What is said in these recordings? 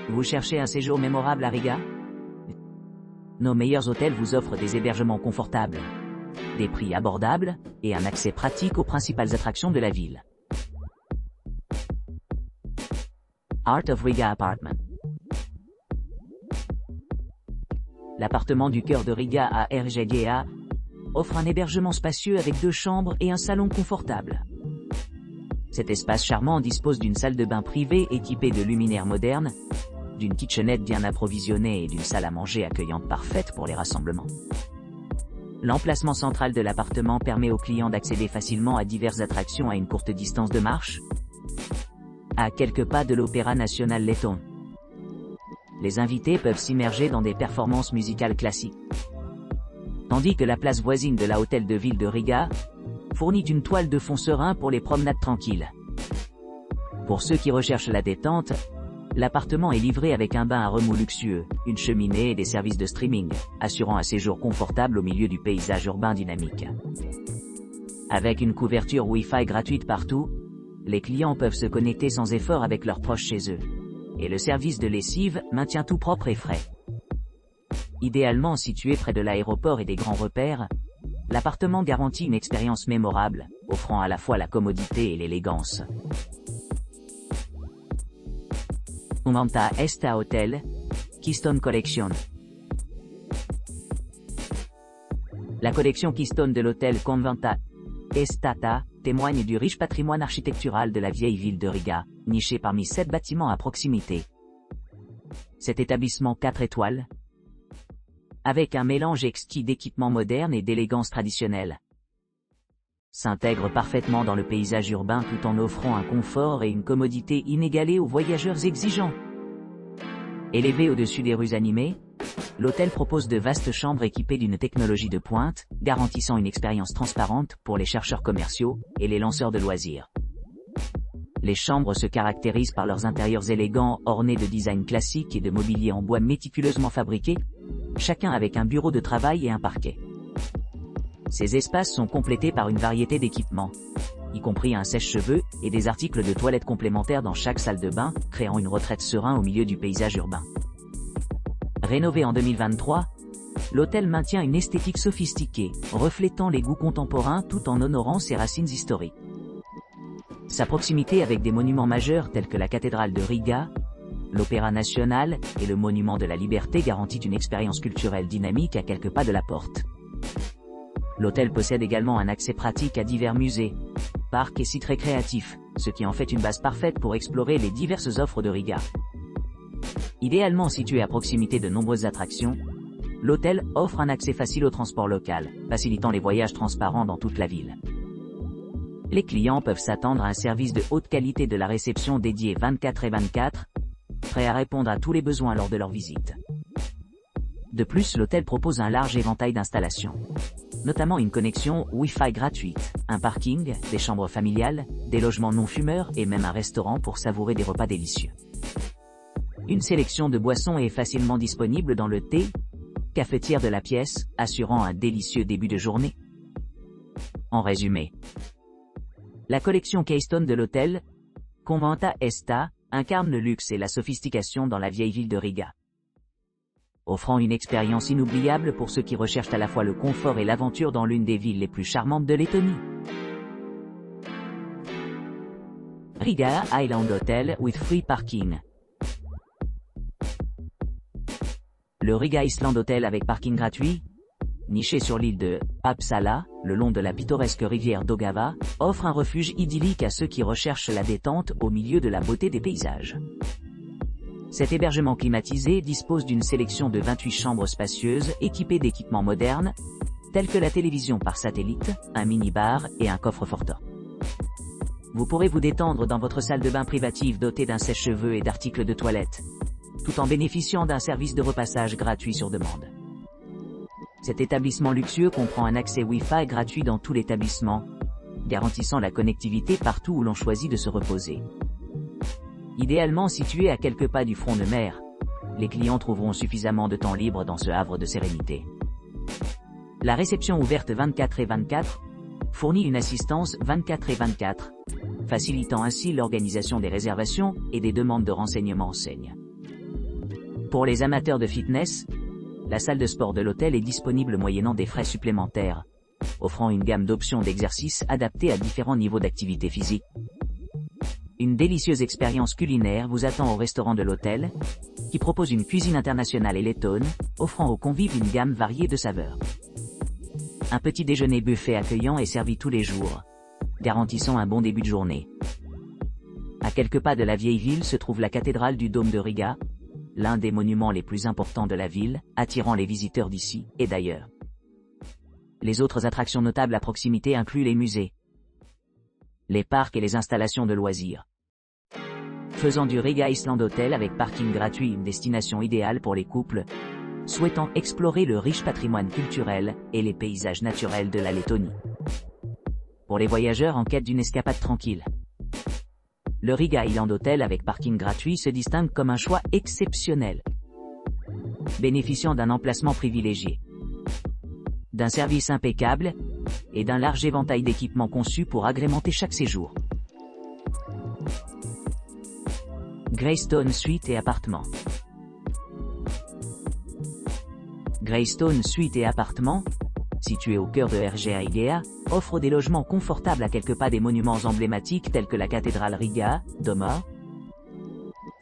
Vous cherchez un séjour mémorable à Riga? Nos meilleurs hôtels vous offrent des hébergements confortables, des prix abordables et un accès pratique aux principales attractions de la ville. Heart of Riga Apartment. L'appartement du cœur de Riga à RGGA offre un hébergement spacieux avec 2 chambres et un salon confortable. Cet espace charmant dispose d'une salle de bain privée équipée de luminaires modernes, d'une kitchenette bien approvisionnée et d'une salle à manger accueillante parfaite pour les rassemblements. L'emplacement central de l'appartement permet aux clients d'accéder facilement à diverses attractions à une courte distance de marche, à quelques pas de l'Opéra national letton. Les invités peuvent s'immerger dans des performances musicales classiques. Tandis que la place voisine de la hôtel de ville de Riga fournit une toile de fond serein pour les promenades tranquilles. Pour ceux qui recherchent la détente, l'appartement est livré avec un bain à remous luxueux, une cheminée et des services de streaming, assurant un séjour confortable au milieu du paysage urbain dynamique. Avec une couverture Wi-Fi gratuite partout, les clients peuvent se connecter sans effort avec leurs proches chez eux. Et le service de lessive maintient tout propre et frais. Idéalement situé près de l'aéroport et des grands repères, l'appartement garantit une expérience mémorable, offrant à la fois la commodité et l'élégance. Conventa Esta Hotel, Keystone Collection. La collection Keystone de l'hôtel Conventa Estata témoigne du riche patrimoine architectural de la vieille ville de Riga, niché parmi 7 bâtiments à proximité. Cet établissement 4 étoiles, avec un mélange exquis d'équipements modernes et d'élégance traditionnelle, s'intègre parfaitement dans le paysage urbain tout en offrant un confort et une commodité inégalés aux voyageurs exigeants. Élevé au-dessus des rues animées, l'hôtel propose de vastes chambres équipées d'une technologie de pointe, garantissant une expérience transparente pour les chercheurs commerciaux et les lanceurs de loisirs. Les chambres se caractérisent par leurs intérieurs élégants ornés de design classique et de mobilier en bois méticuleusement fabriqué, chacun avec un bureau de travail et un parquet. Ces espaces sont complétés par une variété d'équipements, y compris un sèche-cheveux et des articles de toilette complémentaires dans chaque salle de bain, créant une retraite sereine au milieu du paysage urbain. Rénové en 2023, l'hôtel maintient une esthétique sophistiquée, reflétant les goûts contemporains tout en honorant ses racines historiques. Sa proximité avec des monuments majeurs tels que la cathédrale de Riga, l'Opéra national et le monument de la Liberté garantit une expérience culturelle dynamique à quelques pas de la porte. L'hôtel possède également un accès pratique à divers musées, parcs et sites récréatifs, ce qui en fait une base parfaite pour explorer les diverses offres de Riga. Idéalement situé à proximité de nombreuses attractions, l'hôtel offre un accès facile au transport local, facilitant les voyages transparents dans toute la ville. Les clients peuvent s'attendre à un service de haute qualité de la réception dédié 24/24, prêt à répondre à tous les besoins lors de leur visite. De plus, l'hôtel propose un large éventail d'installations, notamment une connexion Wi-Fi gratuite, un parking, des chambres familiales, des logements non-fumeurs et même un restaurant pour savourer des repas délicieux. Une sélection de boissons est facilement disponible dans le thé, cafetière de la pièce, assurant un délicieux début de journée. En résumé, la collection Keystone de l'hôtel Conventa Esta incarne le luxe et la sophistication dans la vieille ville de Riga, offrant une expérience inoubliable pour ceux qui recherchent à la fois le confort et l'aventure dans l'une des villes les plus charmantes de Lettonie. Riga Island Hotel with free parking. Le Riga Island Hotel avec parking gratuit, niché sur l'île de Haapsalu, le long de la pittoresque rivière Daugava, offre un refuge idyllique à ceux qui recherchent la détente au milieu de la beauté des paysages. Cet hébergement climatisé dispose d'une sélection de 28 chambres spacieuses équipées d'équipements modernes, tels que la télévision par satellite, un mini-bar et un coffre-fort. Vous pourrez vous détendre dans votre salle de bain privative dotée d'un sèche-cheveux et d'articles de toilette, tout en bénéficiant d'un service de repassage gratuit sur demande. Cet établissement luxueux comprend un accès Wi-Fi gratuit dans tout l'établissement, garantissant la connectivité partout où l'on choisit de se reposer. Idéalement situé à quelques pas du front de mer, les clients trouveront suffisamment de temps libre dans ce havre de sérénité. La réception ouverte 24/24 fournit une assistance 24/24, facilitant ainsi l'organisation des réservations et des demandes de renseignements enseigne. Pour les amateurs de fitness, la salle de sport de l'hôtel est disponible moyennant des frais supplémentaires, offrant une gamme d'options d'exercices adaptées à différents niveaux d'activité physique. Une délicieuse expérience culinaire vous attend au restaurant de l'hôtel, qui propose une cuisine internationale et lettonne, offrant aux convives une gamme variée de saveurs. Un petit déjeuner buffet accueillant est servi tous les jours, garantissant un bon début de journée. À quelques pas de la vieille ville se trouve la cathédrale du Dôme de Riga, l'un des monuments les plus importants de la ville, attirant les visiteurs d'ici et d'ailleurs. Les autres attractions notables à proximité incluent les musées, les parcs et les installations de loisirs, faisant du Riga Island Hotel avec parking gratuit une destination idéale pour les couples souhaitant explorer le riche patrimoine culturel et les paysages naturels de la Lettonie. Pour les voyageurs en quête d'une escapade tranquille, le Riga Island Hotel avec parking gratuit se distingue comme un choix exceptionnel, bénéficiant d'un emplacement privilégié, d'un service impeccable et d'un large éventail d'équipements conçus pour agrémenter chaque séjour. Greystone Suites et Appartements. Greystone Suites et Appartements, situé au cœur de RGA, offre des logements confortables à quelques pas des monuments emblématiques tels que la cathédrale Riga, Doma.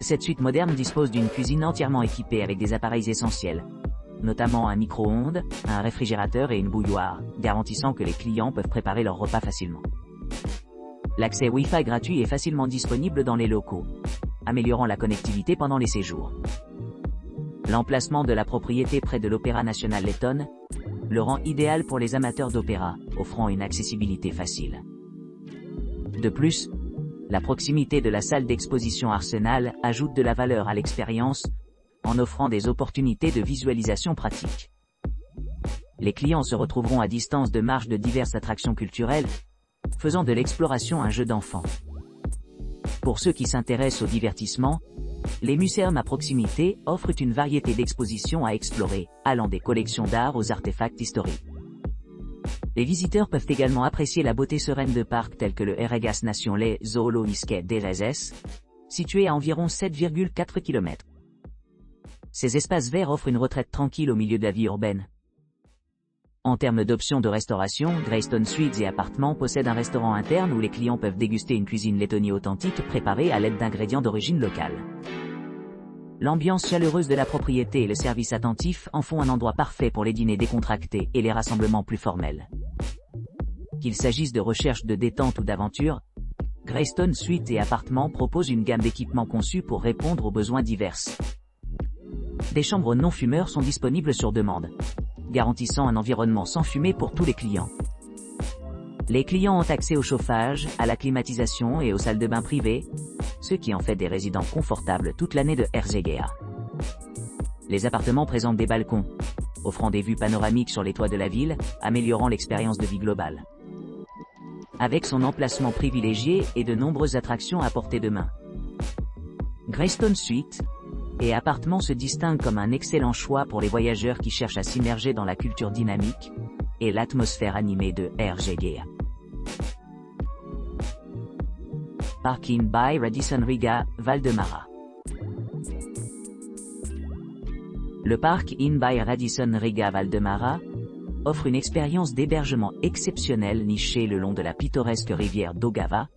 Cette suite moderne dispose d'une cuisine entièrement équipée avec des appareils essentiels, notamment un micro-ondes, un réfrigérateur et une bouilloire, garantissant que les clients peuvent préparer leur repas facilement. L'accès Wi-Fi gratuit est facilement disponible dans les locaux, améliorant la connectivité pendant les séjours. L'emplacement de la propriété près de l'Opéra national lettonne le rend idéal pour les amateurs d'opéra, offrant une accessibilité facile. De plus, la proximité de la salle d'exposition Arsenal ajoute de la valeur à l'expérience, en offrant des opportunités de visualisation pratique. Les clients se retrouveront à distance de marche de diverses attractions culturelles, faisant de l'exploration un jeu d'enfant. Pour ceux qui s'intéressent au divertissement, les muséums à proximité offrent une variété d'expositions à explorer, allant des collections d'art aux artefacts historiques. Les visiteurs peuvent également apprécier la beauté sereine de parcs tels que le Erregas Nationale Zoologiske Dérèzes, situé à environ 7,4 km. Ces espaces verts offrent une retraite tranquille au milieu de la vie urbaine. En termes d'options de restauration, Greystone Suites et Appartements possède un restaurant interne où les clients peuvent déguster une cuisine lettonie authentique préparée à l'aide d'ingrédients d'origine locale. L'ambiance chaleureuse de la propriété et le service attentif en font un endroit parfait pour les dîners décontractés et les rassemblements plus formels. Qu'il s'agisse de recherche de détente ou d'aventure, Greystone Suites et Appartements propose une gamme d'équipements conçus pour répondre aux besoins divers. Des chambres non-fumeurs sont disponibles sur demande, garantissant un environnement sans fumée pour tous les clients. Les clients ont accès au chauffage, à la climatisation et aux salles de bain privées, ce qui en fait des résidents confortables toute l'année de RGA. Les appartements présentent des balcons, offrant des vues panoramiques sur les toits de la ville, améliorant l'expérience de vie globale. Avec son emplacement privilégié et de nombreuses attractions à portée de main, Greystone Suites et Appartements se distingue comme un excellent choix pour les voyageurs qui cherchent à s'immerger dans la culture dynamique et l'atmosphère animée de RGA. Parking by Radisson Riga, Valdemara. Le parc In by Radisson Riga Valdemara offre une expérience d'hébergement exceptionnelle nichée le long de la pittoresque rivière Daugava,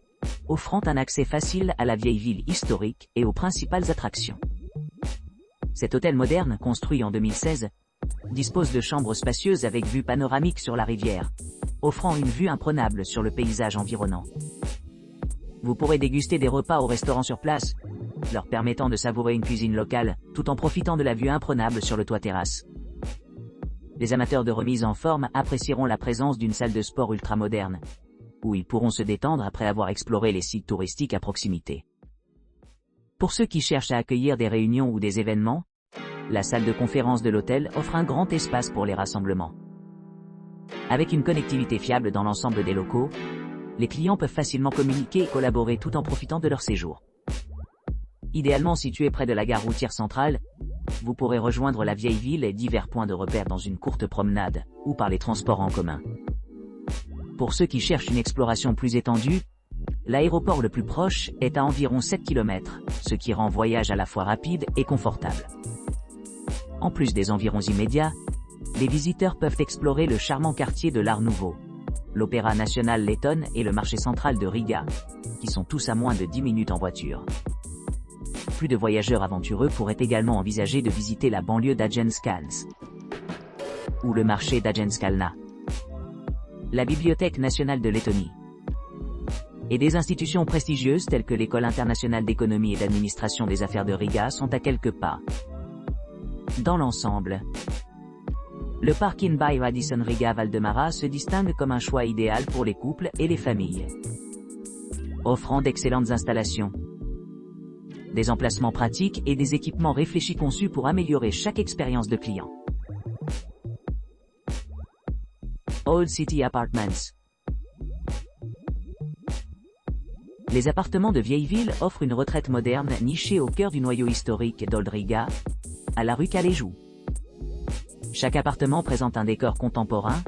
offrant un accès facile à la vieille ville historique et aux principales attractions. Cet hôtel moderne, construit en 2016, dispose de chambres spacieuses avec vue panoramique sur la rivière, offrant une vue imprenable sur le paysage environnant. Vous pourrez déguster des repas au restaurant sur place, leur permettant de savourer une cuisine locale, tout en profitant de la vue imprenable sur le toit terrasse. Les amateurs de remise en forme apprécieront la présence d'une salle de sport ultramoderne, où ils pourront se détendre après avoir exploré les sites touristiques à proximité. Pour ceux qui cherchent à accueillir des réunions ou des événements, la salle de conférence de l'hôtel offre un grand espace pour les rassemblements. Avec une connectivité fiable dans l'ensemble des locaux, les clients peuvent facilement communiquer et collaborer tout en profitant de leur séjour. Idéalement situé près de la gare routière centrale, vous pourrez rejoindre la vieille ville et divers points de repère dans une courte promenade, ou par les transports en commun. Pour ceux qui cherchent une exploration plus étendue, l'aéroport le plus proche est à environ 7 km, ce qui rend voyage à la fois rapide et confortable. En plus des environs immédiats, les visiteurs peuvent explorer le charmant quartier de l'Art Nouveau, l'Opéra National letton et le marché central de Riga, qui sont tous à moins de 10 minutes en voiture. Plus de voyageurs aventureux pourraient également envisager de visiter la banlieue d'Agenskals ou le marché d'Agenskalna, la Bibliothèque nationale de Lettonie, et des institutions prestigieuses telles que l'École internationale d'économie et d'administration des affaires de Riga sont à quelques pas. Dans l'ensemble, le parking by Radisson Riga Valdemara se distingue comme un choix idéal pour les couples et les familles, offrant d'excellentes installations, des emplacements pratiques et des équipements réfléchis conçus pour améliorer chaque expérience de client. Old City Apartments. Les appartements de vieille ville offrent une retraite moderne nichée au cœur du noyau historique d'Old Riga, à la rue Caléjou. Chaque appartement présente un décor contemporain,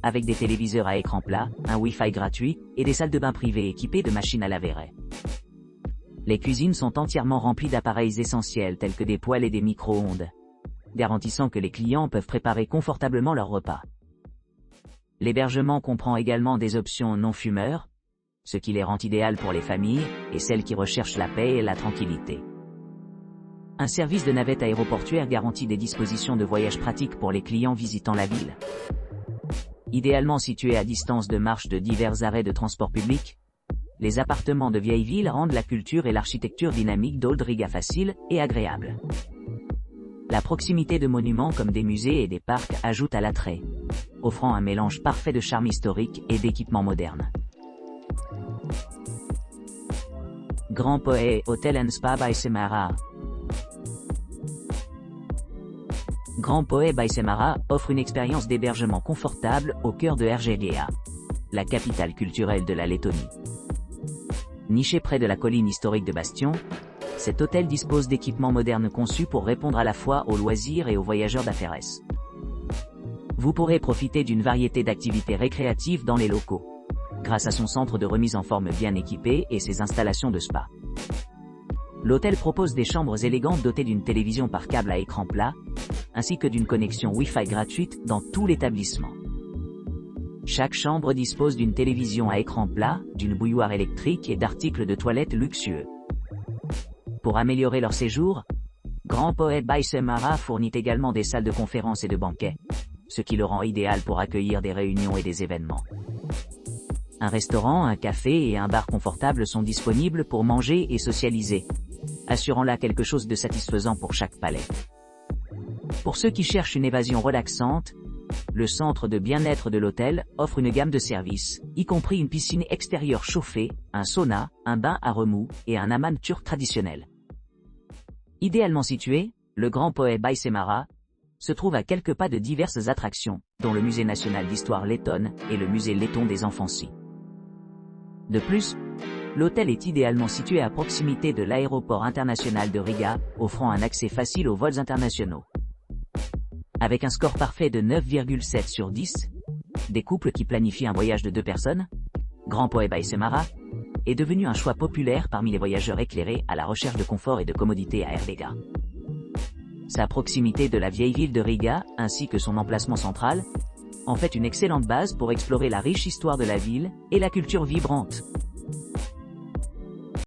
avec des téléviseurs à écran plat, un Wi-Fi gratuit et des salles de bain privées équipées de machines à laver. Les cuisines sont entièrement remplies d'appareils essentiels tels que des poêles et des micro-ondes, garantissant que les clients peuvent préparer confortablement leur repas. L'hébergement comprend également des options non-fumeurs, ce qui les rend idéales pour les familles et celles qui recherchent la paix et la tranquillité. Un service de navette aéroportuaire garantit des dispositions de voyage pratiques pour les clients visitant la ville. Idéalement situés à distance de marche de divers arrêts de transport public, les appartements de vieille ville rendent la culture et l'architecture dynamique d'Old Riga facile et agréable. La proximité de monuments comme des musées et des parcs ajoute à l'attrait, offrant un mélange parfait de charme historique et d'équipements modernes. Grand Poet Hotel and Spa by Semara. Grand Poet by Semara offre une expérience d'hébergement confortable au cœur de Riga, la capitale culturelle de la Lettonie. Niché près de la colline historique de Bastion, cet hôtel dispose d'équipements modernes conçus pour répondre à la fois aux loisirs et aux voyageurs d'affaires. Vous pourrez profiter d'une variété d'activités récréatives dans les locaux, grâce à son centre de remise en forme bien équipé et ses installations de spa. L'hôtel propose des chambres élégantes dotées d'une télévision par câble à écran plat, ainsi que d'une connexion Wi-Fi gratuite dans tout l'établissement. Chaque chambre dispose d'une télévision à écran plat, d'une bouilloire électrique et d'articles de toilette luxueux. Pour améliorer leur séjour, Grand Poet by Semara fournit également des salles de conférences et de banquets, ce qui le rend idéal pour accueillir des réunions et des événements. Un restaurant, un café et un bar confortable sont disponibles pour manger et socialiser, assurant là quelque chose de satisfaisant pour chaque palais. Pour ceux qui cherchent une évasion relaxante, le centre de bien-être de l'hôtel offre une gamme de services, y compris une piscine extérieure chauffée, un sauna, un bain à remous et un hammam turc traditionnel. Idéalement situé, le Grand Poet by Semara se trouve à quelques pas de diverses attractions, dont le Musée national d'histoire lettonne et le Musée letton des enfants-ci. De plus, l'hôtel est idéalement situé à proximité de l'aéroport international de Riga, offrant un accès facile aux vols internationaux. Avec un score parfait de 9,7 sur 10, des couples qui planifient un voyage de 2 personnes, Grand Poet by Semara est devenu un choix populaire parmi les voyageurs éclairés à la recherche de confort et de commodité à Riga. Sa proximité de la vieille ville de Riga, ainsi que son emplacement central, en fait une excellente base pour explorer la riche histoire de la ville et la culture vibrante.